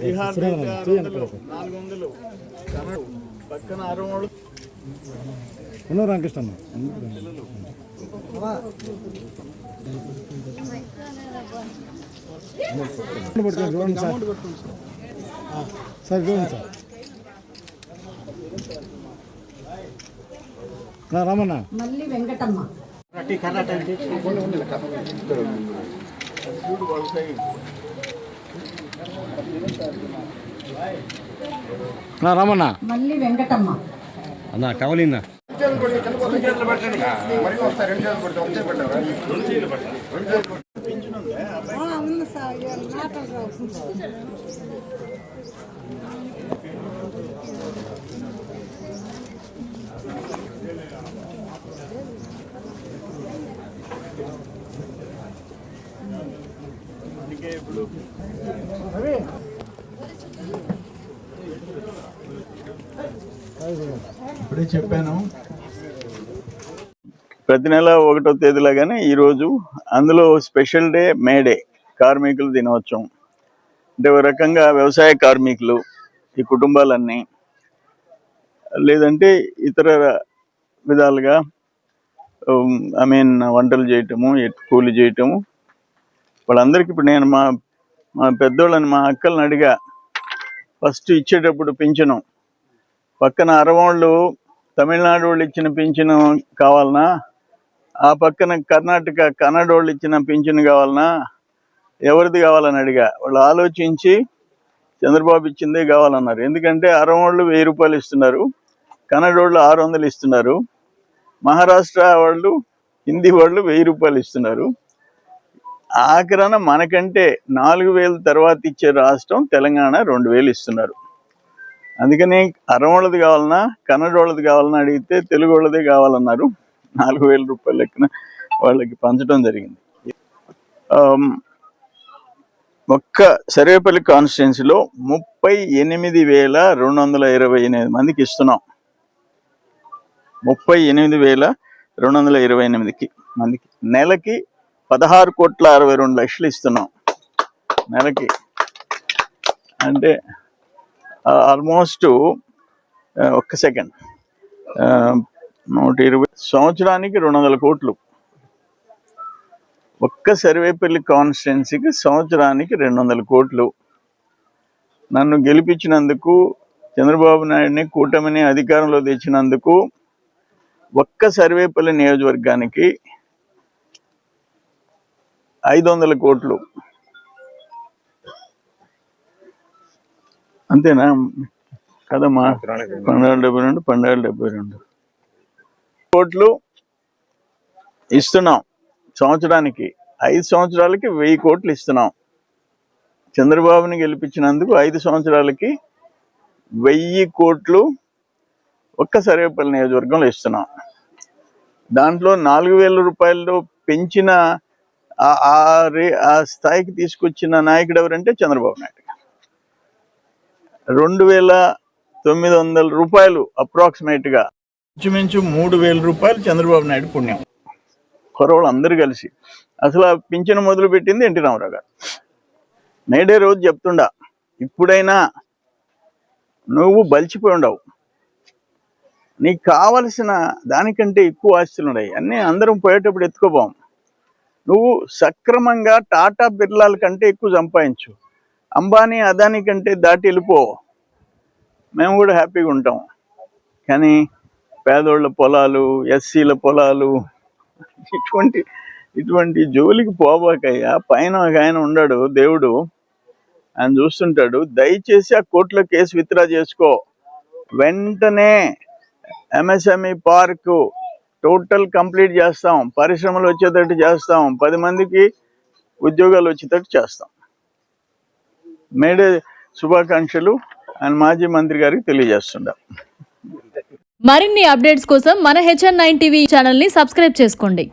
బీహార్ 400 పక్కన 600 రామకృష్ణ చూడండి సార్ చూడండి సార్ రామన్న మళ్ళీ వెంకటమ్మ రామన్న మళ్ళీ వెంకటమ్మ అన్న కావాలిన్నా ఇప్పుడే చెప్పాను ప్రతి నెల 1వ తేదీలాగానే ఈరోజు అందులో స్పెషల్ డే మేడే కార్మికుల దినోత్సవం. అంటే ఒక రకంగా వ్యవసాయ కార్మికులు ఈ కుటుంబాలన్నీ లేదంటే ఇతర విధాలుగా వంటలు చేయటము కూలి చేయటము వాళ్ళందరికీ ఇప్పుడు నేను మా పెద్దోళ్ళని మా అక్కలను అడిగా ఫస్ట్ ఇచ్చేటప్పుడు పింఛను పక్కన అరవాళ్ళు తమిళనాడు వాళ్ళు ఇచ్చిన పింఛను కావాలన్నా ఆ పక్కన కన్నడ వాళ్ళు ఇచ్చిన పింఛను కావాలన్నా ఎవరిది కావాలని అడిగా. వాళ్ళు ఆలోచించి చంద్రబాబు ఇచ్చిందే కావాలన్నారు. ఎందుకంటే అరవాళ్ళు 1000 రూపాయలు ఇస్తున్నారు, కన్నడ వాళ్ళు 600 ఇస్తున్నారు, మహారాష్ట్ర వాళ్ళు హిందీ వాళ్ళు 1000 రూపాయలు ఇస్తున్నారు. ఆఖరణ మనకంటే 4000 తర్వాత ఇచ్చే రాష్ట్రం తెలంగాణ 2000 ఇస్తున్నారు. అందుకని అరవాళ్ళది కావాలన్నా కన్నడ వాళ్ళది కావాలన్నా అడిగితే తెలుగు వాళ్ళదే కావాలన్నారు. 4000 రూపాయల లెక్కన వాళ్ళకి పంచడం జరిగింది. ఒక్క సర్వేపల్లి కాన్స్టిట్యున్సీలో 38,228 మందికి ఇస్తున్నాం. 38,228 మందికి నెలకి 16,62,00,000 ఇస్తున్నాం నెలకి. అంటే ఆల్మోస్ట్ ఒక్క సెకండ్ 120 సంవత్సరానికి 200 కోట్లు. ఒక్క సర్వేపల్లి కాన్స్టిట్యున్సీకి సంవత్సరానికి 200 కోట్లు. నన్ను గెలిపించినందుకు, చంద్రబాబు నాయుడిని కూటమిని అధికారంలో తెచ్చినందుకు ఒక్క సర్వేపల్లి నియోజకవర్గానికి 500 కోట్లు. అంతేనా కదమ్మా? 1272 కోట్లు ఇస్తున్నాం సంవత్సరానికి. 5 సంవత్సరాలకి 1000 కోట్లు ఇస్తున్నాం. చంద్రబాబుని గెలిపించినందుకు 5 సంవత్సరాలకి 1000 కోట్లు ఒక్క సర్వేపల్లి నియోజకవర్గంలో ఇస్తున్నాం. దాంట్లో 4000 రూపాయలు పెంచిన ఆ స్థాయికి తీసుకొచ్చిన నాయకుడు ఎవరంటే చంద్రబాబు నాయుడు. 2900 రూపాయలు అప్రాక్సిమేట్గా ఇంచుమించు 3000 రూపాయలు చంద్రబాబు నాయుడు పుణ్యం. కుర్రోళ్ళు అందరూ కలిసి. అసలు ఆ పింఛను మొదలు పెట్టింది ఎన్టీ రామారావు గారు. మేడే రోజు చెప్తుండా, ఇప్పుడైనా నువ్వు బలిచిపోయి ఉండవు, నీకు కావలసిన దానికంటే ఎక్కువ ఆస్తులు ఉన్నాయి, అన్నీ అందరం పోయేటప్పుడు ఎత్తుకోపోం. నువ్వు సక్రమంగా టాటా బిర్లాల కంటే ఎక్కువ సంపాదించు, అంబానీ అదానీ కంటే దాటి వెళ్ళిపో, మేము కూడా హ్యాపీగా ఉంటాం. కానీ పేదోళ్ళ పొలాలు, ఎస్సీల పొలాలు, ఇటువంటి జోలికి పోబాకయ్యా. పైన ఒక ఆయన ఉన్నాడు దేవుడు, ఆయన చూస్తుంటాడు. దయచేసి ఆ కోర్టులో కేసు విత్డ్రా చేసుకో. వెంటనే ఎంఎస్ఎంఈ పార్కు టోటల్ కంప్లీట్ చేస్తాం, పరిశ్రమలు వచ్చేటట్టు చేస్తాం, 10 మందికి ఉద్యోగాలు వచ్చేటట్టు చేస్తాం. మేడే శుభాకాంక్షలు ఆయన మాజీ మంత్రి గారికి తెలియజేస్తుంటాం. మరిన్ని అప్డేట్స్ కోసం మన HN9 టీవీ ఛానల్ని సబ్స్క్రైబ్ చేసుకోండి.